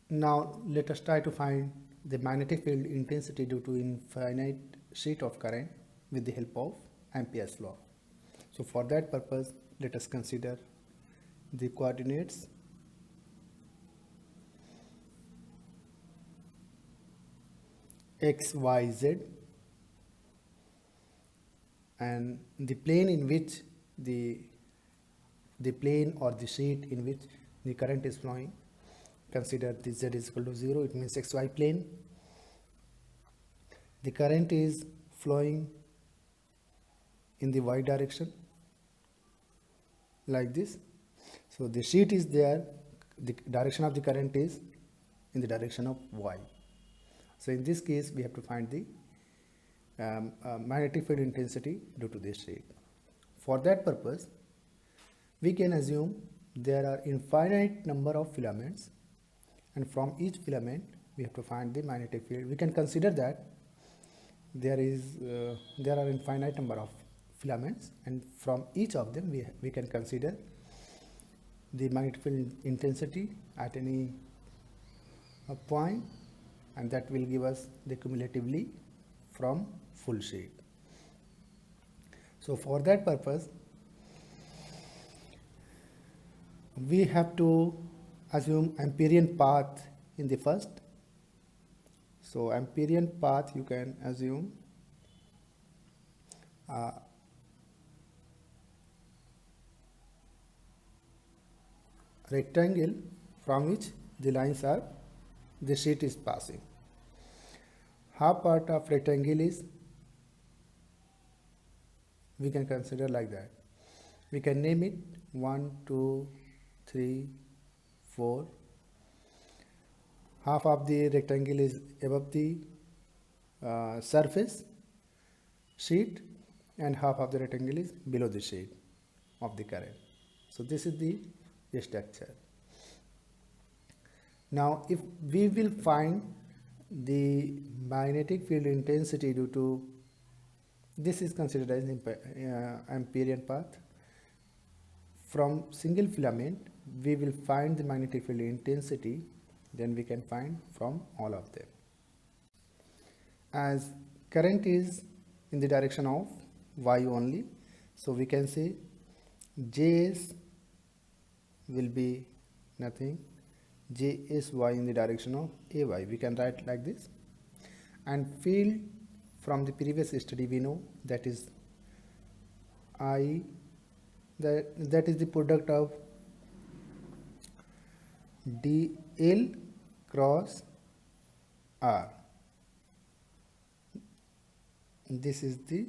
Now let us try to find the magnetic field intensity due to infinite sheet of current with the help of Ampere's law. So for that purpose, let us consider the coordinates x, y, z, and the plane in which the plane or the sheet in which the current is flowing. Consider the z is equal to 0, it means xy plane. The current is flowing in the y direction like this. So the sheet is there, the direction of the current is in the direction of y. So in this case we have to find the magnetic field intensity due to this sheet. For that purpose, we can assume there are infinite number of filaments, and from each filament we have to find the magnetic field. We can consider that there are infinite number of filaments, and from each of them we can consider the magnetic field intensity at any point, and that will give us the cumulatively from full sheet. So for that purpose, we have to assume Amperian path in the first. So Amperian path you can assume rectangle from which the lines are, the sheet is passing. Half part of rectangle is, we can consider like that. We can name it 1, 2, 3, 4. Half of the rectangle is above the surface sheet, and half of the rectangle is below the sheet of the current. So this is the structure. Now if we will find the magnetic field intensity due to, this is considered as Amperian path. From single filament we will find the magnetic field intensity, then we can find from all of them. As current is in the direction of y only, so we can say Js will be nothing, Jsy in the direction of Ay. We can write like this. And field from the previous study we know that is I, that is the product of dl cross r. This is the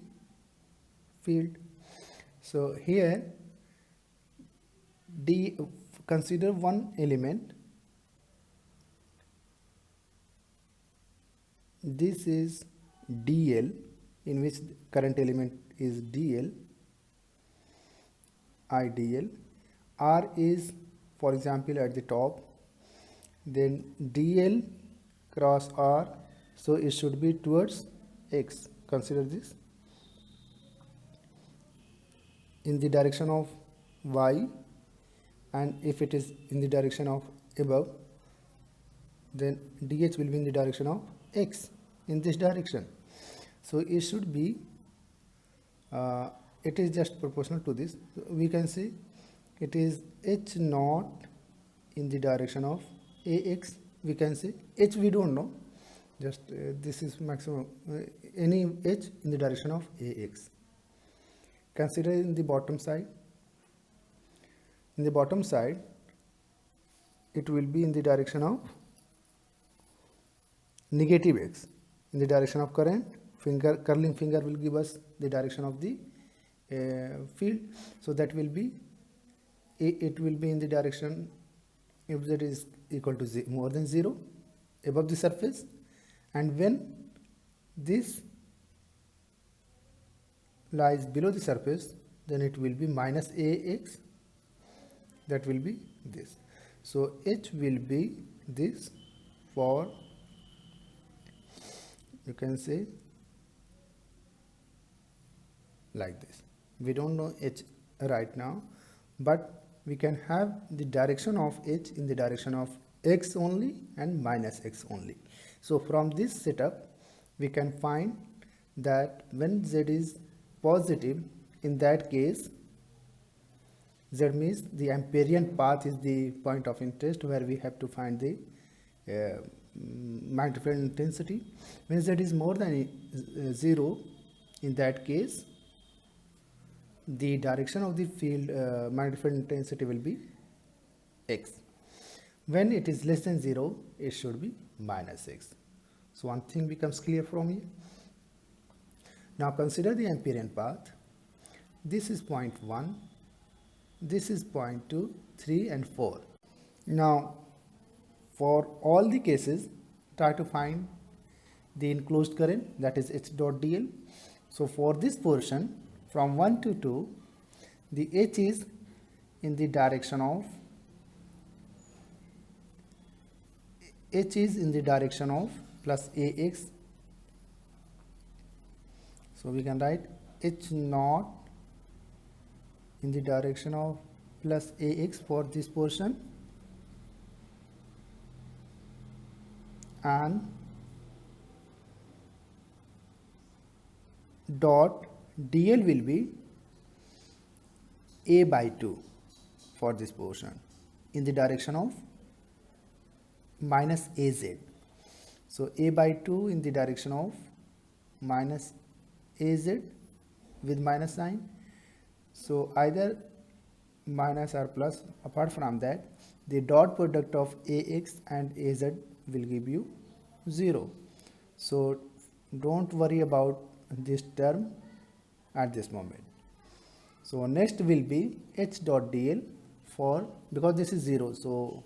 field. So here consider one element. This is dl, in which current element is dl, idl. R is, for example, at the top, then dl cross r, so it should be towards x. Consider this in the direction of y, and if it is in the direction of above, then dh will be in the direction of x, in this direction. So it should be it is just proportional to this. We can say it is h naught in the direction of ax. We can say h we don't know, just this is maximum, any h in the direction of ax. Consider in the bottom side. In the bottom side it will be in the direction of negative x, in the direction of current. Curling finger will give us the direction of the field, so that will be, it will be in the direction, if z is equal to more than 0 above the surface, and when this lies below the surface, then it will be minus ax, that will be this. So h will be this, for you can say like this. We don't know h right now, but we can have the direction of h in the direction of x only and minus x only. So from this setup we can find that when z is positive, in that case z means the Amperian path is the point of interest where we have to find the magnetic field intensity. When z is more than 0, in that case the direction of the field magnetic field intensity will be x. When it is less than 0, it should be minus x. So one thing becomes clear from here. Now consider the Amperian path. This is point 1, this is point 2, 3 and 4. Now for all the cases, try to find the enclosed current, that is H dot dl. So for this portion from 1 to 2, the H is in the direction of plus AX. So we can write H naught in the direction of plus AX for this portion, and dot dl will be A by 2 for this portion in the direction of minus AZ. So A by 2 in the direction of minus AZ with minus sign. So either minus or plus. Apart from that, the dot product of AX and AZ will give you 0. So don't worry about this term at this moment. So next will be H dot dl for, because this is 0, so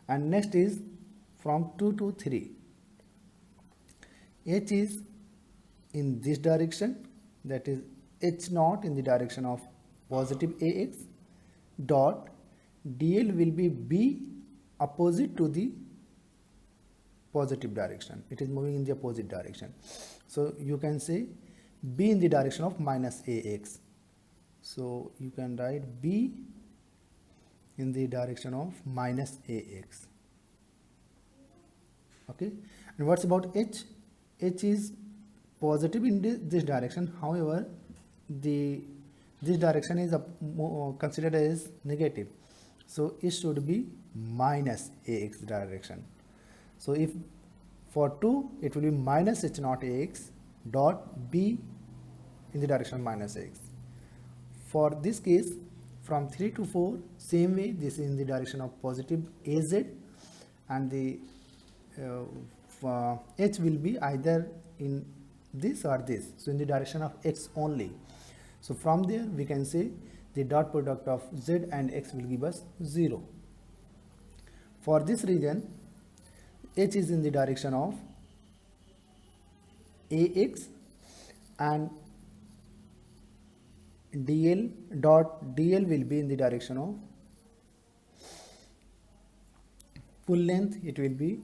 and next is from 2 to 3. H is in this direction, that is H naught in the direction of positive AX, dot dl will be B opposite to the positive direction. It is moving in the opposite direction. So you can say B in the direction of minus AX. So you can write B in the direction of minus AX. Okay. And what's about H? H is positive in this direction. However, this direction is considered as negative. So it should be minus AX direction. So if for 2, it will be minus H naught AX dot B in the direction of minus AX. For this case, from 3 to 4, same way, this is in the direction of positive AZ, and the H will be either in this or this, so in the direction of X only. So from there we can say the dot product of Z and X will give us 0. For this region, H is in the direction of AX and dl dot dl will be in the direction of full length. It will be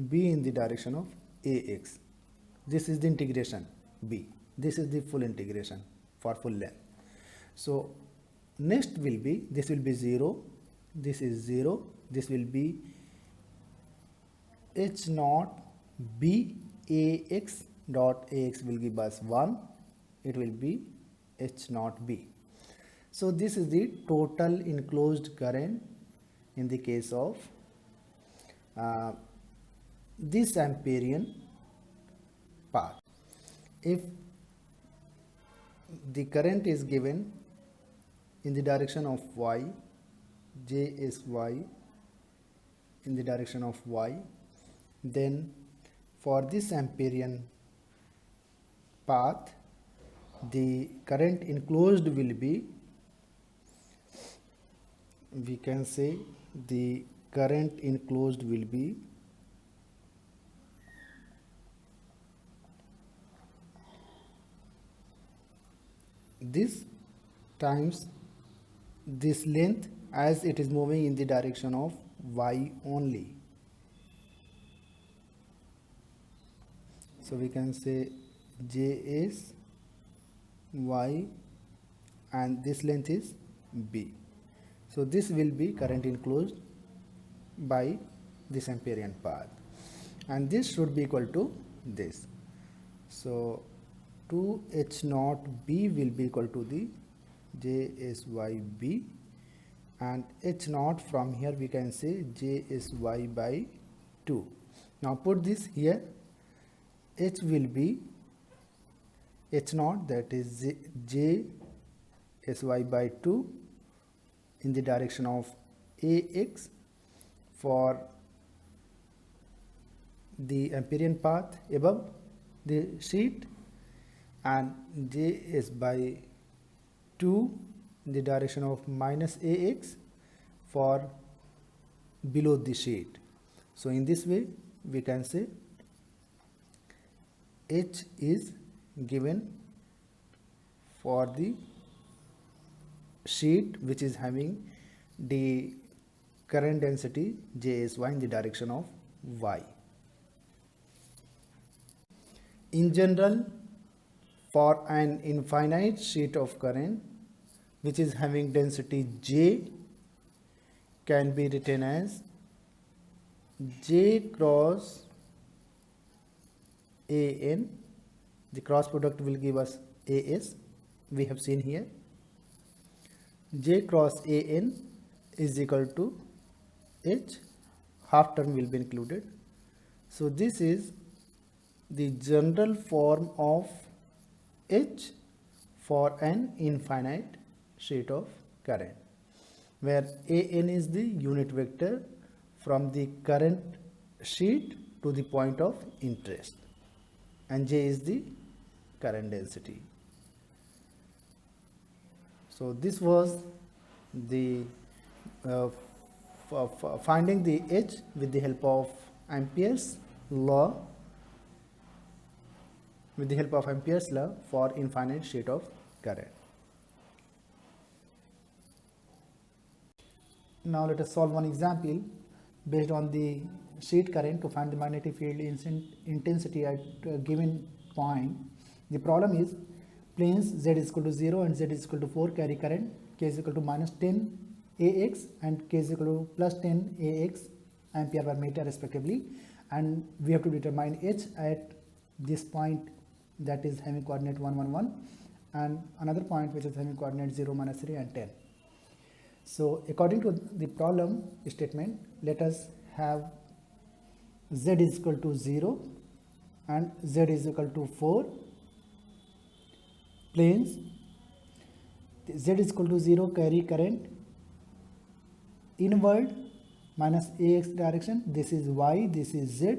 B in the direction of AX. This is the integration B. This is the full integration for full length. So next will be, this will be 0, this is 0, this will be H naught B AX dot AX will give us 1, it will be H naught B. So this is the total enclosed current in the case of this Amperian path. If the current is given in the direction of Y, J is Y in the direction of Y, then for this Amperian path, the current enclosed will be, we can say the current enclosed will be this times this length, as it is moving in the direction of Y only. So we can say J is Y and this length is B. So this will be current enclosed by this Amperian path, and this should be equal to this. So 2H naught B will be equal to the JSYB, and H naught from here we can say JSY by 2. Now put this here, H will be H naught, that is JSY by 2 in the direction of AX for the Amperian path above the sheet, and JS by 2 in the direction of minus AX for below the sheet. So in this way we can say H is given for the sheet which is having the current density JSY in the direction of Y. In general, for an infinite sheet of current which is having density J can be written as J cross AN. The cross product will give us AS, we have seen here. J cross AN is equal to H, half term will be included. So this is the general form of H for an infinite sheet of current, where AN is the unit vector from the current sheet to the point of interest, and J is the current density. So this was the finding the H with the help of Ampere's law, for infinite sheet of current. Now let us solve one example based on the sheet current to find the magnetic field intensity at a given point. The problem is planes Z is equal to 0 and Z is equal to 4 carry current K is equal to minus 10 AX and K is equal to plus 10 AX ampere per meter respectively, and we have to determine H at this point that is having coordinate 1 1 1 and another point which is having coordinate 0 minus 3 and 10. So according to the problem statement, let us have Z is equal to 0 and Z is equal to 4 planes. Z is equal to 0 carry current inward minus AX direction. This is Y, this is Z,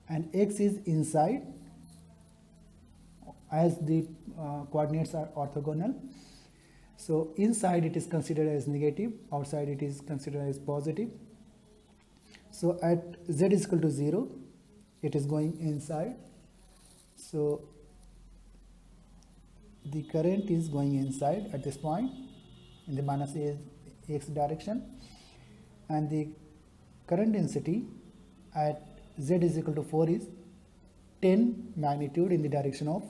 and X is inside as the coordinates are orthogonal. So inside it is considered as negative, outside it is considered as positive. So at Z is equal to 0, it is going inside. So the current is going inside at this point in the minus AX direction, and the current density at Z is equal to 4 is 10 magnitude in the direction of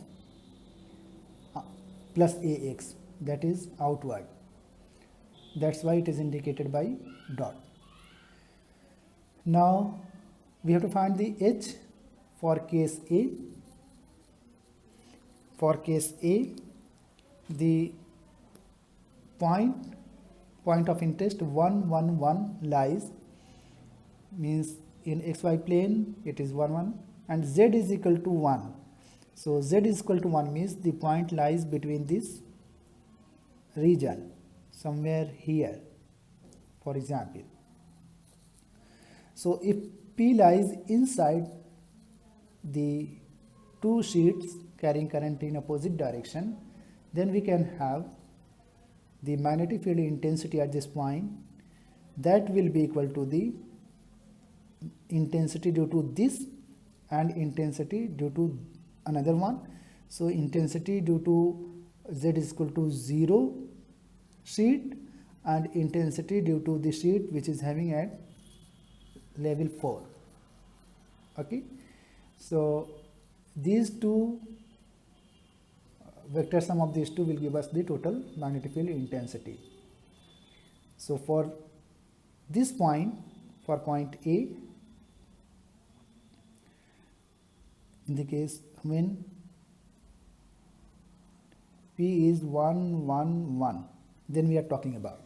plus AX, that is outward. That's why it is indicated by dot. Now we have to find the H for case A. For case A, the point of interest 1 1 1 lies, means in xy plane it is 1 1 and Z is equal to 1. So Z is equal to 1 means the point lies between this region somewhere here, for example. So if P lies inside the two sheets carrying current in opposite direction, then we can have the magnetic field intensity at this point that will be equal to the intensity due to this and intensity due to another one. So intensity due to Z is equal to 0 sheet and intensity due to the sheet which is having at level 4. Okay, so these two vector sum of these two will give us the total magnetic field intensity. So for this point, for point A, in the case when P is 1, 1, 1, then we are talking about.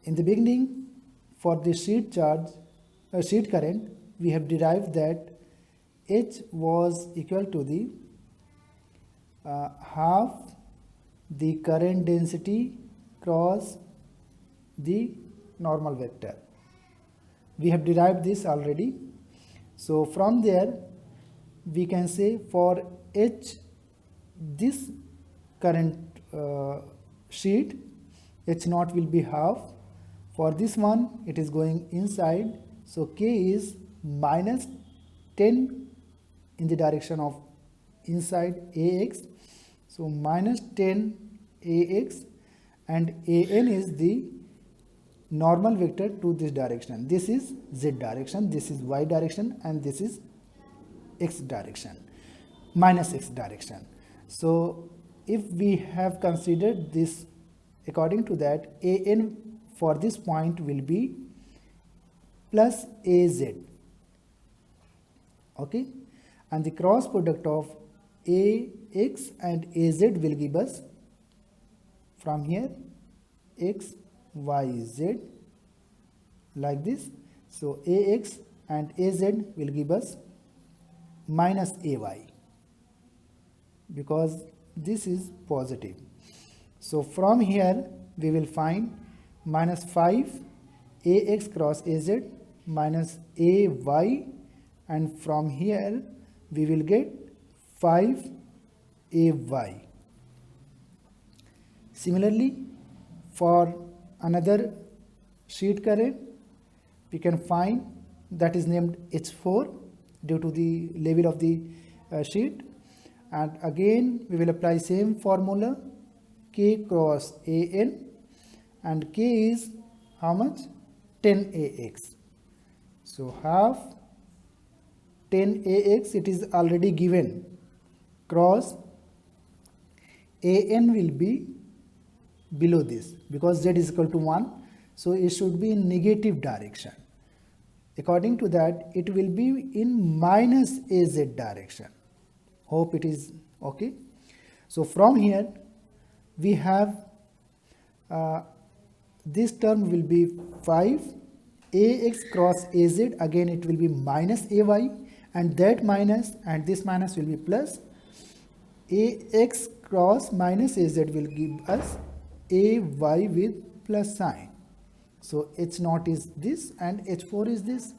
In the beginning, for the sheet charge, sheet current, we have derived that H was equal to the half the current density cross the normal vector. We have derived this already. So from there we can say for H, this current sheet, H naught will be half. For this one it is going inside, so K is minus 10 in the direction of inside AX, so minus 10 AX, and AN is the normal vector to this direction. This is Z direction, this is Y direction, and this is X direction, minus X direction. So if we have considered this, according to that, AN for this point will be plus AZ, okay, and the cross product of AX and AZ will give us from here X, Y, Z, like this. So AX and AZ will give us minus AY, because this is positive. So from here we will find minus 5 AX cross AZ minus AY, and from here we will get 5 AY. Similarly, for another sheet current, we can find that is named H4 due to the level of the sheet, and again we will apply same formula, K cross AN, and K is how much? 10 AX. So half 10 AX, it is already given, cross AN will be below this because Z is equal to 1, so it should be in negative direction. According to that, it will be in minus AZ direction. Hope it is okay. So from here we have this term will be 5 AX cross AZ, again it will be minus AY, and that minus and this minus will be plus. AX cross minus AZ will give us AY with plus sign. So H0 is this and H4 is this.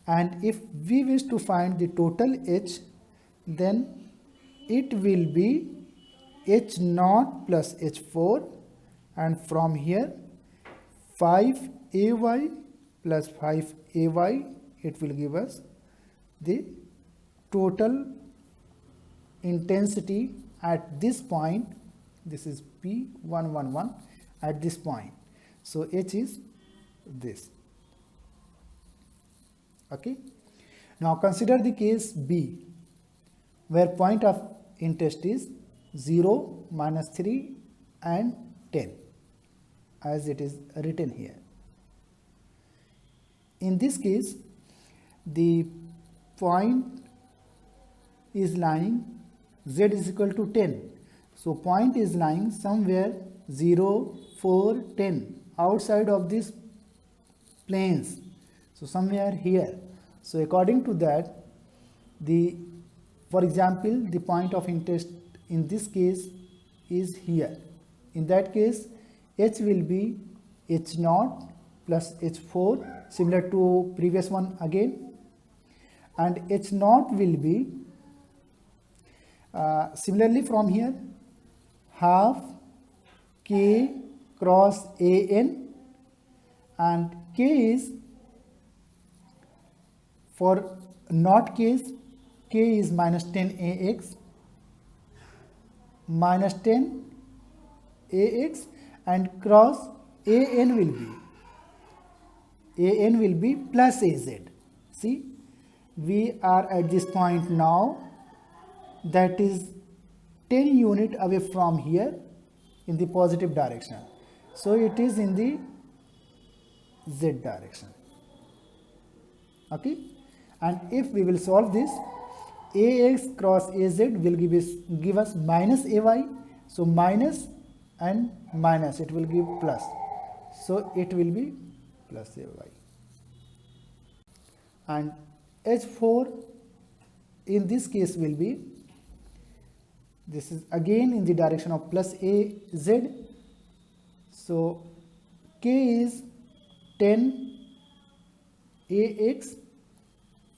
And if we wish to find the total H, then it will be H0 plus H4, and from here 5 AY plus 5 AY, it will give us the total intensity at this point. This is P111 at this point. So H is this. Okay. Now consider the case B, where point of interest is 0, minus 3 and 10, as it is written here. In this case, the point is lying, Z is equal to 10. So point is lying somewhere 0, 4, 10 outside of these planes. So somewhere here. So according to that, for example, the point of interest in this case is here. In that case, H will be H0 plus H4, similar to previous one again, and H0 will be similarly from here half K cross AN, and K is, for not case, K is minus 10 AX, minus 10 AX, and cross AN will be plus AZ. See, we are at this point now, that is 10 unit away from here in the positive direction. So it is in the z direction. Okay, and if we will solve this, ax cross az will give us minus ay, so minus and minus, it will give plus, so it will be plus ay. And h4 in this case will be, this is again in the direction of plus az, so k is 10 ax.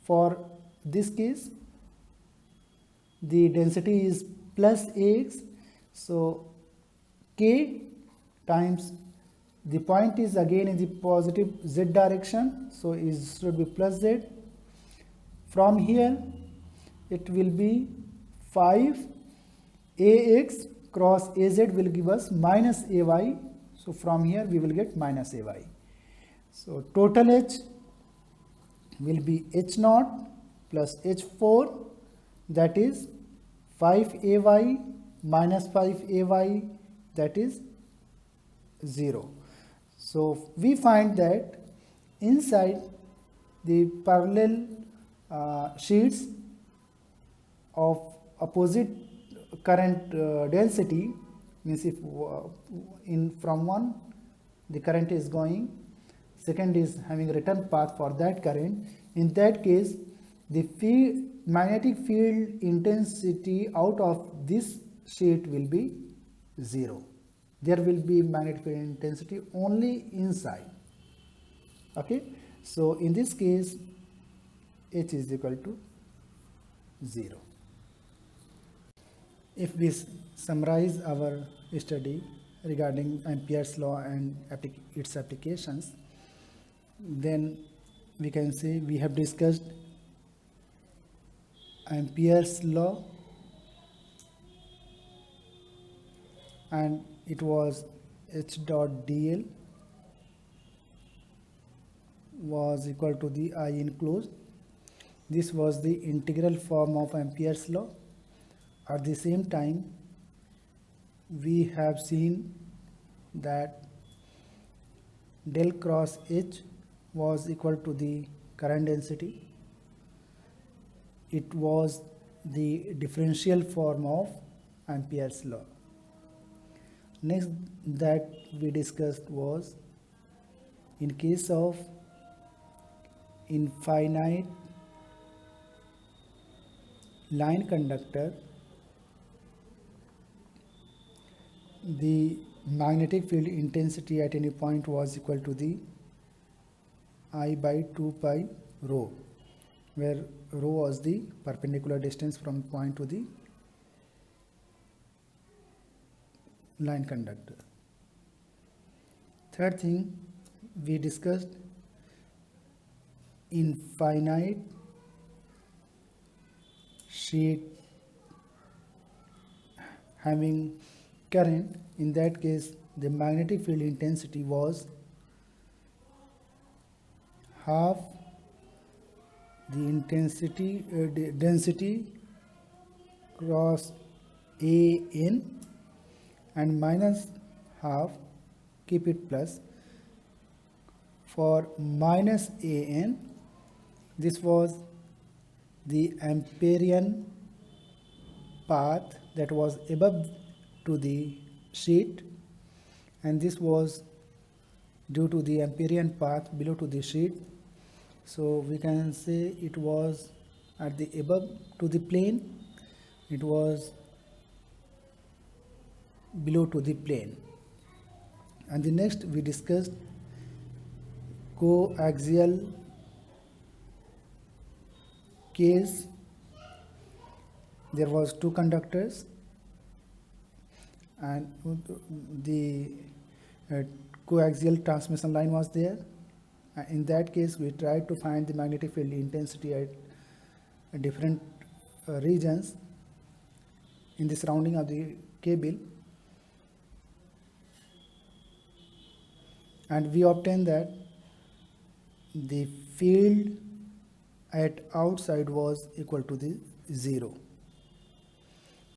For this case the density is plus ax, so k times the point is again in the positive z direction, so it should be plus z. From here it will be 5 ax cross az will give us minus ay, so from here we will get minus ay. So total h will be h0 plus h4, that is 5ay minus 5ay, that is 0. So we find that inside the parallel sheets of opposite current density, means if from one the current is going, second is having a return path for that current, in that case the magnetic field intensity out of this sheet will be 0. There will be magnetic field intensity only inside. Okay, so in this case H is equal to 0. If we summarize our study regarding Ampere's law and its applications, then we can say we have discussed Ampere's law, and it was H dot dl was equal to the I enclosed. This was the integral form of Ampere's law. At the same time, we have seen that del cross H was equal to the current density. It was the differential form of Ampere's law. Next that we discussed was, in case of infinite line conductor, the magnetic field intensity at any point was equal to the I by 2 pi rho, where rho was the perpendicular distance from point to the line conductor. Third thing we discussed, infinite sheet having current. In that case the magnetic field intensity was half the intensity density cross AN, and minus half, keep it plus, for minus AN. This was the Amperian path that was above to the sheet, and this was due to the Amperian path below to the sheet. So we can say it was at the above to the plane, it was below to the plane. And the next we discussed coaxial case. There was two conductors and the coaxial transmission line was there. In that case we tried to find the magnetic field intensity at different regions in the surrounding of the cable, and we obtained that the field at outside was equal to the 0.